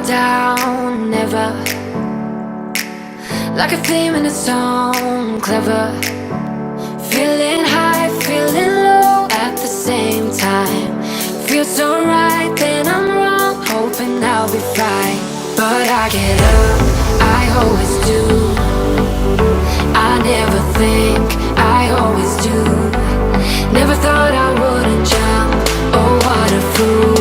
down, never. Like a theme in a song, clever. Feeling high, feeling low at the same time. Feels so right, then I'm wrong, hoping I'll be fine. But I get up, I always do. I never think, I always do. Never thought I wouldn't jump, oh what a fool.